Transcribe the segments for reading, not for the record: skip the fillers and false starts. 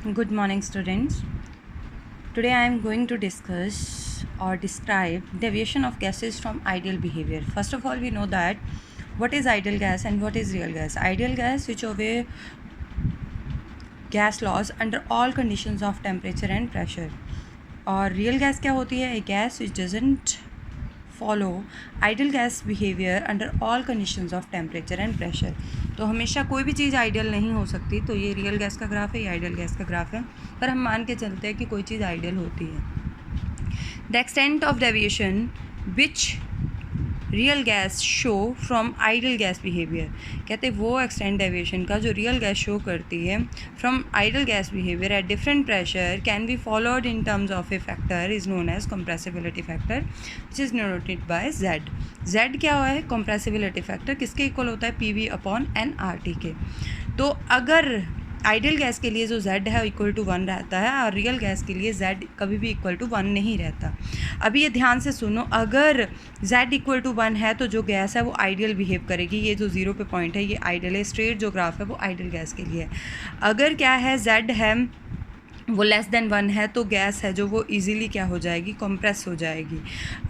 Good morning, students. Today I am going to discuss or describe deviation of gases from ideal behavior. First of all, we know that what is ideal gas and what is real gas. Ideal gas which obey gas laws under all conditions of temperature and pressure. और real gas क्या होती है? A gas which doesn't follow ideal gas behavior under all conditions of temperature and pressure. तो हमेशा कोई भी चीज़ ideal नहीं हो सकती. तो ये रियल गैस का ग्राफ है, ये आइडियल गैस का ग्राफ है, पर हम मान के चलते हैं कि कोई चीज़ आइडियल होती है. The extent of deviation which real gas show from ideal gas behaviour. कहते हैं वो एक्सटेंट डेविएशन का जो रियल गैस शो करती है from ideal gas behaviour at different pressure can be followed in terms of a factor is known as compressibility factor which is denoted by Z. Z क्या हुआ है? Compressibility factor. किसके equal होता है? P V upon N R T के. तो अगर ideal gas के लिए जो z है इक्वल टू 1 रहता है और रियल गैस के लिए z कभी भी इक्वल टू 1 नहीं रहता. अभी ये ध्यान से सुनो, अगर z इक्वल टू 1 है तो जो गैस है वो आइडियल बिहेव करेगी. ये जो 0 पे पॉइंट है ये आइडियल है. स्ट्रेट जो ग्राफ है वो आइडियल गैस के लिए है. अगर क्या है z है वो लेस देन 1 है तो गैस है जो वो इजीली क्या हो जाएगी? कंप्रेस हो जाएगी.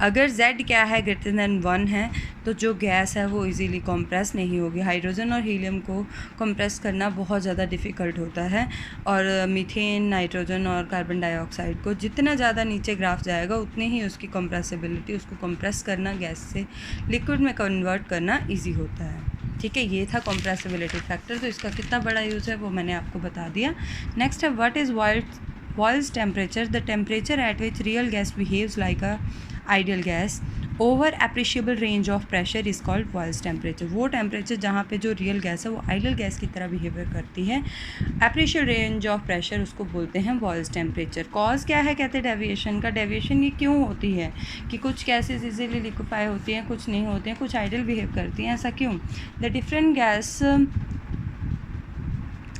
अगर z क्या है? ग्रेटर देन 1 है तो जो गैस है वो इजीली कंप्रेस नहीं होगी. हाइड्रोजन और हीलियम को कंप्रेस करना बहुत ज़्यादा डिफ़िकल्ट होता है और मीथेन, नाइट्रोजन और कार्बन डाइऑक्साइड को जितना ज़्यादा नीचे ग्राफ जाएगा उतनी ही उसकी कंप्रेसिबिलिटी, उसको कंप्रेस करना, गैस से लिक्विड में कन्वर्ट करना ईजी होता है. ठीक है, ये था कंप्रेसिबिलिटी फैक्टर. तो इसका कितना बड़ा यूज़ है वो मैंने आपको बता दिया. नेक्स्ट है what is boils temperature. The temperature at which real gas behaves like a ideal gas over appreciable range of pressure is called boils temperature. वो टेम्परेचर जहाँ पे जो रियल गैस है वो आइडियल गैस की तरह बिहेवियर करती है, एप्रिशिएबल रेंज ऑफ प्रेशर, उसको बोलते हैं बॉयल्स टेम्परेचर. कॉज क्या है? कहते हैं डेविएशन का. डेविएशन ये क्यों होती है कि कुछ गैसेज इजीली लिक्विफाई होती हैं, कुछ नहीं होती हैं, कुछ आइडियल बिहेव करती हैं. ऐसा क्यों? The different gas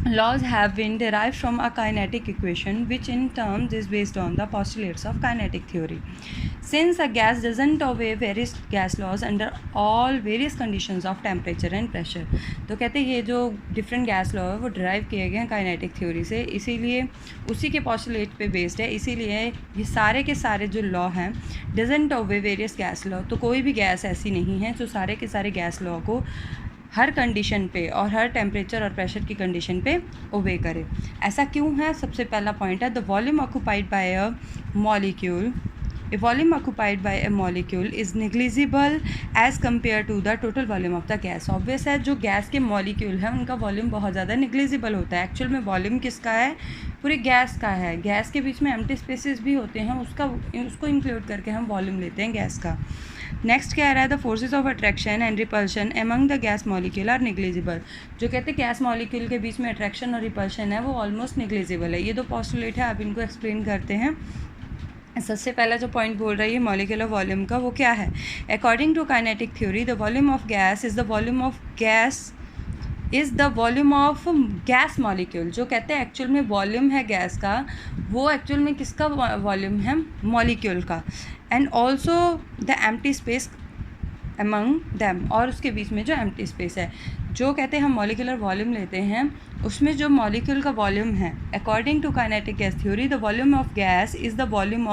laws have been derived from a kinetic equation which in terms is based on the postulates of kinetic theory. Since a gas doesn't obey various gas laws under all various conditions of temperature and pressure. तो कहते हैं ये जो different gas law है वो derive किए गए हैं kinetic theory से, इसीलिए उसी के postulate पे based है. इसीलिए ये सारे के सारे जो law हैं doesn't obey various gas law. तो कोई भी गैस ऐसी नहीं है जो सारे के सारे गैस law को हर कंडीशन पे और हर टेम्परेचर और प्रेशर की कंडीशन पे ओबे करे. ऐसा क्यों है? सबसे पहला पॉइंट है the volume occupied by a molecule. A volume occupied by a molecule is negligible as compared to the total volume of the gas. Obvious है जो गैस के मॉलिक्यूल हैं उनका वॉल्यूम बहुत ज़्यादा निग्लिजिबल होता है. एक्चुअल में वॉल्यूम किसका है? पूरी गैस का है. गैस के बीच में एम्प्टी स्पेसेस भी होते हैं, उसको इंक्लूड करके हम वॉल्यूम लेते हैं गैस का. नेक्स्ट क्या रहा है? The forces of attraction and repulsion among the gas molecule are negligible. जो कहते हैं गैस मॉलिक्यूल के बीच में अट्रैक्शन और रिपल्शन है वो ऑलमोस्ट निग्लिजिबल है. ये दो पॉस्टुलेट है, आप इनको एक्सप्लेन करते हैं. सबसे पहला जो पॉइंट बोल रही है मॉलिक्यूलर वॉल्यूम का वो क्या है? According to kinetic theory the volume of gas is the volume of gas molecule. जो कहते हैं एक्चुअल में वॉल्यूम है गैस का वो एक्चुअल में किसका वॉल्यूम है? मॉलिक्यूल का. And also the empty space among them, और उसके बीच में जो एम्प्टी स्पेस है. जो कहते हैं हम मॉलिक्यूलर वॉल्यूम लेते हैं उसमें जो मॉलिक्यूल का वॉल्यूम है according to kinetic gas theory the volume of gas is the volume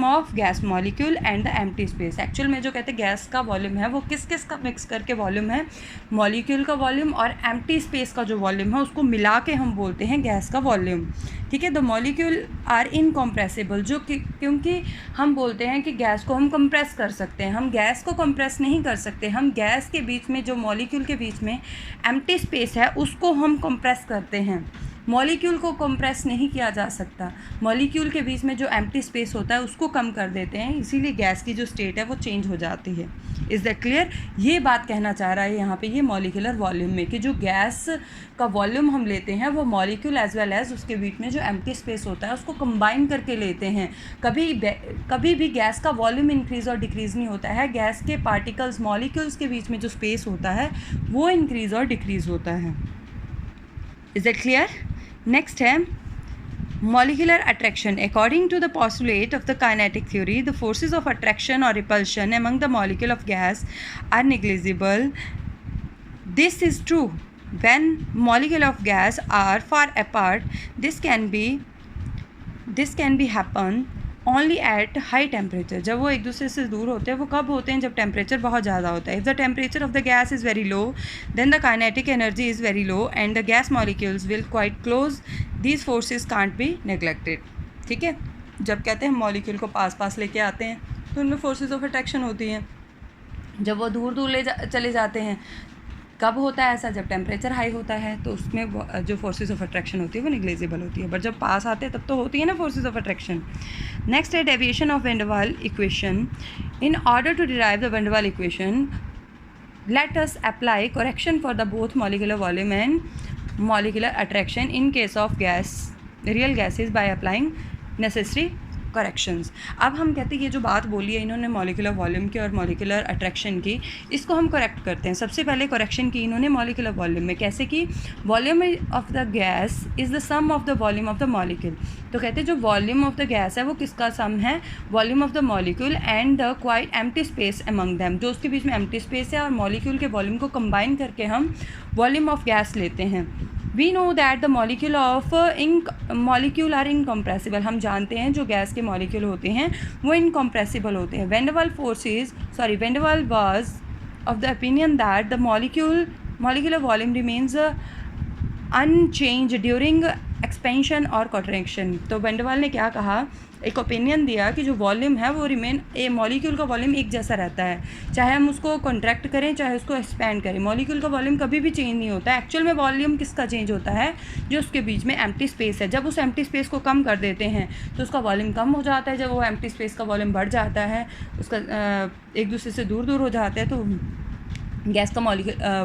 of gas molecule and the empty space. Actual में जो कहते हैं गैस का वॉल्यूम है वो किस का मिक्स करके वॉल्यूम है? मॉलिक्यूल का वॉल्यूम और एम्प्टी स्पेस का जो वॉल्यूम है उसको मिला के हम बोलते हैं गैस का वॉल्यूम. ठीक है, द मॉलिक्यूल आर इनकम्प्रेसिबल. जो क्योंकि हम बोलते हैं कि गैस को हम कंप्रेस कर सकते हैं, हम गैस को कंप्रेस नहीं कर सकते. हम गैस के बीच में जो मॉलिक्यूल के बीच में एम्प्टी स्पेस है उसको हम कंप्रेस करते हैं. मॉलिक्यूल को कंप्रेस नहीं किया जा सकता. मॉलिक्यूल के बीच में जो एम्प्टी स्पेस होता है उसको कम कर देते हैं, इसीलिए गैस की जो स्टेट है वो चेंज हो जाती है. Is that clear? ये बात कहना चाह रहा है यहाँ पे ये मॉलिक्यूलर वॉल्यूम में कि जो गैस का वॉल्यूम हम लेते हैं वो मॉलिक्यूल एज वेल एज उसके बीच में जो एम्प्टी स्पेस होता है उसको कंबाइन करके लेते हैं. कभी भी गैस का वॉल्यूम इंक्रीज़ और डिक्रीज़ नहीं होता है. गैस के पार्टिकल्स मॉलिक्यूल्स के बीच में जो स्पेस होता है वो इंक्रीज़ और डिक्रीज़ होता है. Is that clear? नेक्स्ट है molecular attraction. According to the postulate of the kinetic theory, the forces of attraction or repulsion among the molecule of gas are negligible. This is true when molecule of gas are far apart, this can be happen only at high temperature. जब वो एक दूसरे से दूर होते हैं वो कब होते हैं? जब टेम्परेचर बहुत ज़्यादा होता है. If the temperature of the gas is very low, then the kinetic energy is very low and the gas molecules will quite close. These forces can't be neglected. ठीक है, जब कहते हैं हम मॉलिक्यूल को पास लेके आते हैं तो उनमें फोर्सेस ऑफ अट्रैक्शन होती हैं. जब वो दूर चले जाते हैं कब होता है ऐसा? जब टेम्परेचर हाई होता है तो उसमें जो फोर्सेस ऑफ अट्रैक्शन होती है वो निग्लेजिबल होती है, बट जब पास आते हैं तब तो होती है ना फोर्सेस ऑफ अट्रैक्शन. नेक्स्ट है deviation of van der Waals equation. In order to derive the van der Waals equation, let us apply correction for the both molecular volume and molecular attraction in case of real gases by applying necessary corrections. अब हम कहते हैं ये जो बात बोली है इन्होंने मॉलिकुलर वॉल्यूम की और मॉलिकुलर अट्रैक्शन की, इसको हम करेक्ट करते हैं. सबसे पहले करेक्शन की इन्होंने मॉलिकुलर वॉल्यूम में. कैसे की? Volume of the gas is the sum of the volume of the molecule. तो कहते हैं जो वॉल्यूम ऑफ द गैस है वो किसका सम है? Volume of the molecule and the quite empty space among them. जो उसके बीच में एम्प्टी स्पेस है और मॉलिक्यूल के वॉल्यूम को कंबाइन करके हम वॉल्यूम ऑफ गैस लेते हैं. We know that the molecule are incompressible. हम जानते हैं जो गैस के मॉलिक्यूल होते हैं वो इनकम्प्रेसिबल होते हैं. Van der Waal was of the opinion that the molecular volume remains unchanged during expansion और कॉन्ट्रैक्शन. तो वैन डर वाल ने क्या कहा? एक ओपिनियन दिया कि जो वॉल्यूम है वो मॉलिक्यूल का वॉल्यूम एक जैसा रहता है, चाहे हम उसको कॉन्ट्रैक्ट करें चाहे उसको एक्सपैंड करें. मॉलिक्यूल का वॉल्यूम कभी भी चेंज नहीं होता है. एक्चुअल में वॉल्यूम किसका चेंज होता है? जो उसके बीच में एम्प्टी स्पेस है. जब उस एम्प्टी स्पेस को कम कर देते हैं तो उसका वॉल्यूम कम हो जाता है. जब वो एम्प्टी स्पेस का वॉल्यूम बढ़ जाता है, उसका एक दूसरे से दूर हो जाते हैं तो गैस का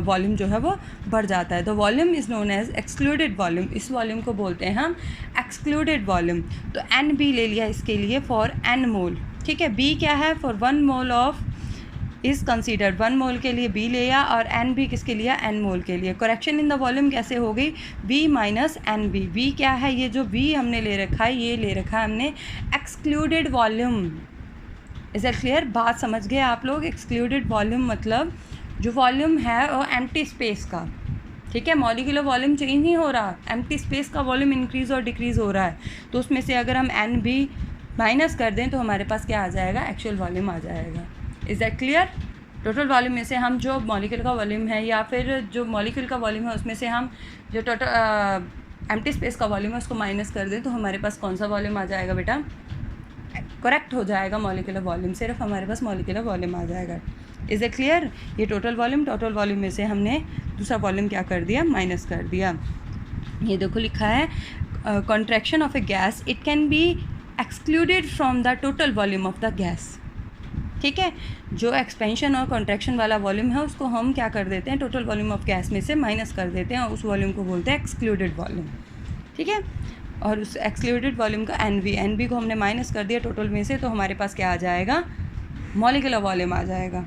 वॉल्यूम जो है वो बढ़ जाता है. तो volume is known as excluded volume. इस वॉल्यूम को बोलते हैं हम एक्सक्लूडेड वॉल्यूम. तो एन बी ले लिया इसके लिए फॉर एन मोल. ठीक है, बी क्या है? For 1 mole of is considered. 1 मोल के लिए बी लिया और एन बी किसके लिए? एन मोल के लिए. करेक्शन इन द वॉल्यूम कैसे हो गई? B minus N B. B क्या है? ये जो बी हमने ले रखा है ये ले रखा है हमने excluded volume. Is it clear? बात समझ गए आप लोग? एक्सक्लूडेड वॉल्यूम मतलब जो वॉल्यूम है वो एम्प्टी स्पेस का. ठीक है, मॉलिक्यूलर वॉल्यूम चेंज नहीं हो रहा, एम्प्टी स्पेस का वॉल्यूम इंक्रीज़ और डिक्रीज़ हो रहा है. तो उसमें से अगर हम एन बी माइनस कर दें तो हमारे पास क्या आ जाएगा? एक्चुअल वॉल्यूम आ जाएगा. Is that clear? Total volume में से हम जो मॉलिक्यूल का वॉल्यूम है या फिर जो मॉलिक्यूल का वॉल्यूम है उसमें से हम जो टोटल एम्प्टी स्पेस का वॉल्यूम है उसको माइनस कर दें तो हमारे पास कौन सा वॉल्यूम आ जाएगा बेटा? करेक्ट हो जाएगा मॉलिक्यूलर वॉल्यूम. सिर्फ हमारे पास मॉलिक्यूलर वॉल्यूम आ जाएगा. Is it clear? ये टोटल वॉल्यूम में से हमने दूसरा वॉल्यूम क्या कर दिया? माइनस कर दिया. ये देखो लिखा है contraction of A gas it can be excluded from the total volume of the gas. ठीक है, जो एक्सपेंशन और कॉन्ट्रैक्शन वाला वॉल्यूम है उसको हम क्या कर देते हैं? टोटल वॉल्यूम ऑफ गैस में से माइनस कर देते हैं और उस वॉल्यूम को बोलते हैं एक्सक्लूडेड वॉल्यूम. ठीक है, और उस एक्सक्लूडेड वॉल्यूम का एन बी को हमने माइनस कर दिया टोटल में से तो हमारे पास क्या आ जाएगा? मॉलिक्यूलर वॉल्यूम आ जाएगा.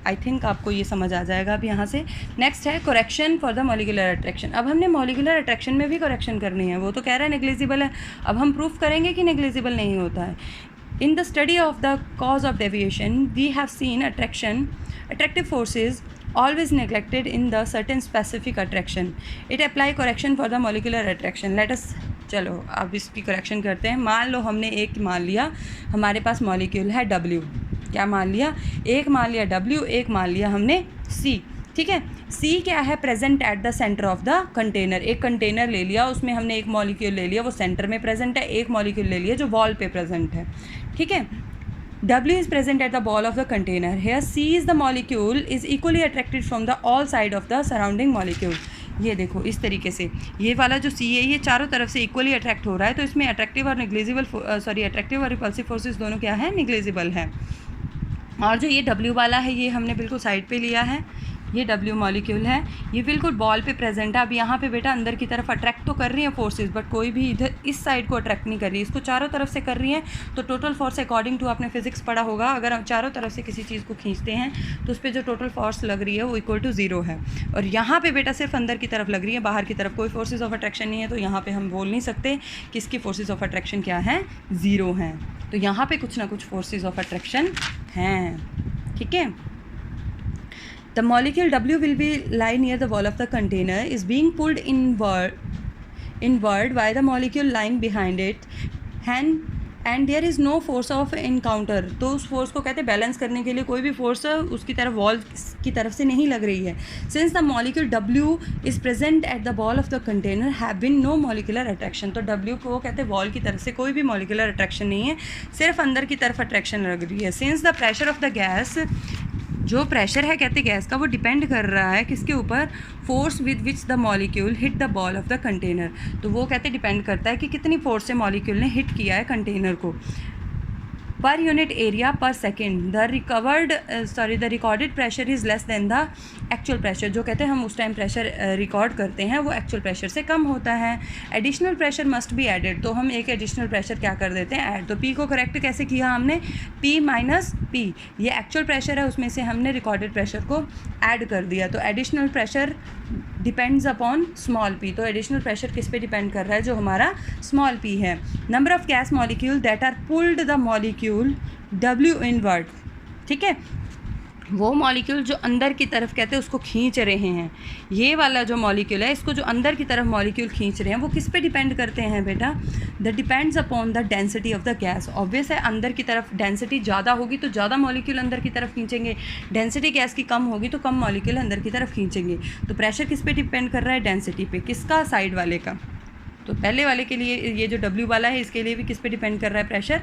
आई थिंक आपको ये समझ आ जाएगा अब यहाँ से. नेक्स्ट है correction for the molecular attraction. अब हमने मॉलिक्यूलर अट्रैक्शन में भी करेक्शन करनी है. वो तो कह रहा है नेग्लिजिबल है, अब हम प्रूफ करेंगे कि नेग्लिजिबल नहीं होता है. In the study of the cause of deviation we have seen attractive forces always neglected in the certain specific attraction. It apply correction for the molecular attraction. Let us चलो अब इसकी correction करते हैं. मान लो हमने एक मान लिया हमारे पास मॉलिक्यूल है W. क्या मान लिया? एक मान लिया W, एक मान लिया हमने C. ठीक है, C क्या है? Present at the centre of the container. एक कंटेनर ले लिया उसमें हमने एक मॉलिक्यूल ले लिया वो सेंटर में प्रेजेंट है, एक मॉलिक्यूल ले लिया जो वॉल पे प्रेजेंट है. ठीक है, W is present at the wall of the container. Here C is the molecule is equally attracted from the all side of the surrounding molecule. ये देखो इस तरीके से ये वाला जो C है ये चारों तरफ से इक्वली अट्रैक्ट हो रहा है. तो इसमें अट्रैक्टिव और रिपल्सिव फोर्सेस दोनों क्या है? निग्लिजिबल है. और जो ये W वाला है ये हमने बिल्कुल साइड पे लिया है. ये W मॉलिक्यूल है, ये बिल्कुल बॉल पे प्रेजेंट है. अब यहाँ पे बेटा अंदर की तरफ अट्रैक्ट तो कर रही है फोर्सेस बट कोई भी इधर इस साइड को अट्रैक्ट नहीं कर रही, इसको चारों तरफ से कर रही है. तो टोटल फोर्स अकॉर्डिंग टू आपने फिजिक्स पढ़ा होगा अगर हम चारों तरफ से किसी चीज़ को खींचते हैं तो उस पर जो टोटल फोर्स लग रही है वो इक्वल टू 0 है. और यहाँ पे बेटा सिर्फ अंदर की तरफ लग रही है, बाहर की तरफ कोई फोर्सेज ऑफ अट्रैक्शन नहीं है. तो यहाँ पे हम बोल नहीं सकते कि इसकी फोर्सेज ऑफ अट्रैक्शन क्या है? 0 हैं. तो यहाँ पे कुछ ना कुछ फोर्सेज ऑफ अट्रैक्शन हैं. ठीक है, The molecule W will be lie near the wall of the container is being pulled inward by the molecule lying behind it and there is no force of encounter. तो उस force को कहते हैं balance करने के लिए कोई भी फोर्स उसकी तरफ वॉल की तरफ से नहीं लग रही है. Since the molecule W is present at the wall of the container have been no molecular attraction. तो W को कहते हैं वॉल की तरफ से कोई भी मॉलिकुलर अट्रैक्शन नहीं है, सिर्फ अंदर की तरफ अट्रैक्शन लग रही है. Since the pressure of the gas, जो प्रेशर है कहते गैस का, वो डिपेंड कर रहा है किसके ऊपर, force with which the molecule hit the ball of the container. तो वो कहते डिपेंड करता है कि कितनी फोर्स से मॉलिक्यूल ने हिट किया है कंटेनर को. पर यूनिट एरिया पर second the recorded pressure is less than the actual pressure. जो कहते हैं हम उस टाइम प्रेशर रिकॉर्ड करते हैं वो एक्चुअल प्रेशर से कम होता है. Additional pressure must be added. तो हम एक एडिशनल प्रेशर क्या कर देते हैं, ऐड. तो पी को करेक्ट कैसे किया हमने, पी माइनस पी. ये एक्चुअल प्रेशर है, उसमें से हमने रिकॉर्डेड प्रेशर को ऐड कर दिया. तो additional pressure depends upon small P. तो एडिशनल प्रेशर किस पे डिपेंड कर रहा है, जो हमारा स्मॉल पी है. Number of gas molecule that are pulled the molecule W inward. ठीक है, वो मॉलिक्यूल जो अंदर की तरफ कहते हैं उसको खींच रहे हैं. ये वाला जो मॉलिक्यूल है, इसको जो अंदर की तरफ मॉलिक्यूल खींच रहे हैं, वो किस पे डिपेंड करते हैं बेटा, the depends upon the density of the gas. Obvious है, अंदर की तरफ डेंसिटी ज़्यादा होगी तो ज़्यादा मॉलिक्यूल अंदर की तरफ खींचेंगे, डेंसिटी गैस की कम होगी तो कम मॉलिक्यूल अंदर की तरफ खींचेंगे. तो प्रेशर किस पे डिपेंड कर रहा है, डेंसिटी पे. किसका, साइड वाले का. तो पहले वाले के लिए ये जो W वाला है, इसके लिए भी किस पे डिपेंड कर रहा है प्रेशर,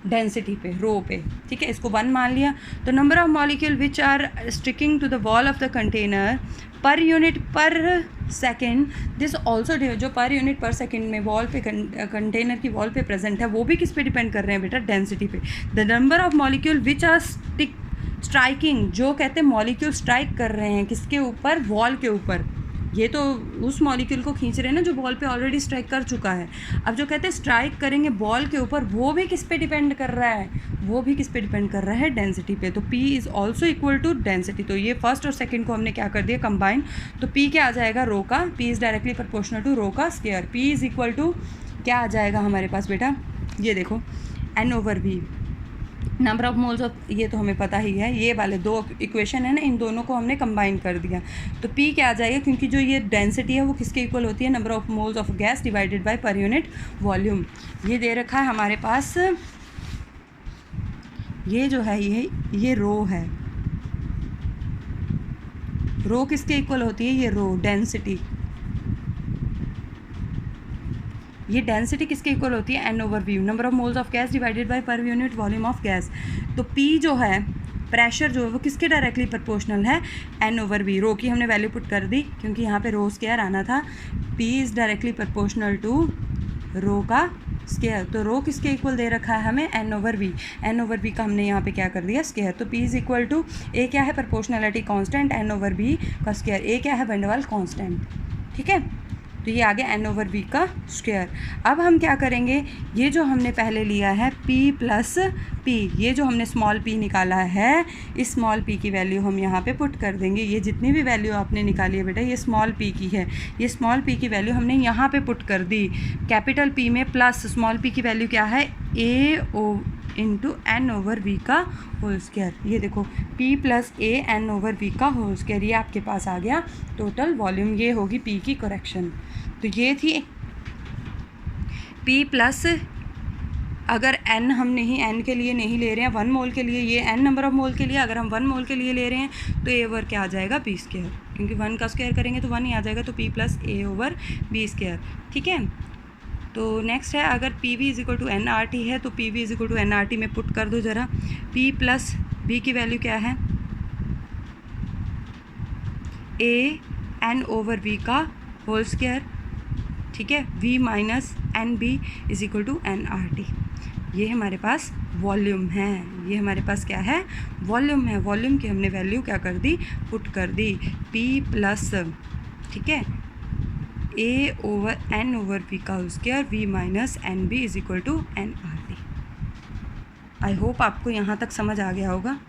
डेंसिटी पे, रो पे. ठीक है, इसको 1 मान लिया. तो number of molecule which are sticking to the wall of the container per unit per second. This also, जो पर यूनिट पर सेकेंड में वॉल पे कंटेनर की वॉल पे प्रेजेंट है, वो भी किस पे डिपेंड कर रहे हैं बेटा, डेंसिटी पे. The number of molecule which are striking. जो कहते हैं मॉलिक्यूल स्ट्राइक कर रहे हैं किसके ऊपर, वॉल के ऊपर. ये तो उस मॉलिक्यूल को खींच रहे हैं ना जो बॉल पे ऑलरेडी स्ट्राइक कर चुका है. अब जो कहते हैं स्ट्राइक करेंगे बॉल के ऊपर, वो भी किस पे डिपेंड कर रहा है, वो भी किस पे डिपेंड कर रहा है, डेंसिटी पे. तो P is also equal to density. तो ये फर्स्ट और सेकंड को हमने क्या कर दिया, कंबाइन. तो P क्या आ जाएगा, रो का. P is directly proportional to rho का square. P is equal to क्या आ जाएगा हमारे पास बेटा, ये देखो, N/V. Number of moles of, ये तो हमें पता ही है, ये वाले 2 इक्वेशन है ना, इन दोनों को हमने कंबाइन कर दिया. तो P क्या आ जाएगा, क्योंकि जो ये डेंसिटी है वो किसके इक्वल होती है, number of moles of gas divided by per unit volume. ये दे रखा है हमारे पास, ये जो है ये रो है. रो किसके इक्वल होती है, ये रो डेंसिटी. ये डेंसिटी किसके इक्वल होती है, N/V. Number of moles of gas divided by per unit volume of gas. तो P जो है, प्रेशर जो है वो किसके डायरेक्टली प्रोपोर्शनल है, N/V. रो की हमने वैल्यू पुट कर दी क्योंकि यहाँ पे रो स्क्वायर आना था. P is directly proportional to rho का स्क्वायर. तो रो किसके इक्वल दे रखा है हमें, N/V. N/V का हमने यहाँ पे क्या कर दिया, स्क्वायर. तो P इज़ इक्वल टू, ए क्या है, प्रोपोर्शनलिटी कांस्टेंट, N/V का स्क्वायर. ए क्या है, वैंडरवाल्स कांस्टेंट. ठीक है, तो ये आ गया N/V का स्क्वायर. अब हम क्या करेंगे, ये जो हमने पहले लिया है P प्लस P, ये जो हमने स्मॉल p निकाला है, इस स्मॉल p की वैल्यू हम यहाँ पे पुट कर देंगे. ये जितनी भी वैल्यू आपने निकाली है बेटा, ये स्मॉल p की है. ये स्मॉल p की वैल्यू हमने यहाँ पे पुट कर दी. कैपिटल P में प्लस स्मॉल p की वैल्यू क्या है, A/N/V का होल स्क्वायर. ये देखो, P प्लस A/N/V का होल स्क्वायर, ये आपके पास आ गया टोटल वॉल्यूम. ये होगी P की करेक्शन. तो ये थी P प्लस, अगर N हम नहीं, N के लिए नहीं ले रहे हैं, 1 मोल के लिए, ये N नंबर ऑफ मोल के लिए, अगर हम 1 मोल के लिए ले रहे हैं तो A/V क्या आ जाएगा, B स्क्वायर. क्योंकि 1 का स्क्वायर करेंगे तो 1 ही आ जाएगा. तो P प्लस A/B स्क्वायर. ठीक है, तो नेक्स्ट है, अगर PV is equal to nRT है तो PV is equal to nRT में पुट कर दो ज़रा. P प्लस B की वैल्यू क्या है, A/N/V का होल स्क्वायर. ठीक है, V minus NB is equal to nRT. ये हमारे पास वॉल्यूम है, ये हमारे पास क्या है, वॉल्यूम है. वॉल्यूम की हमने वैल्यू क्या कर दी, पुट कर दी. P प्लस, ठीक है, A/N/V का whole square, V minus NB is equal to nRT. I hope आपको यहाँ तक समझ आ गया होगा.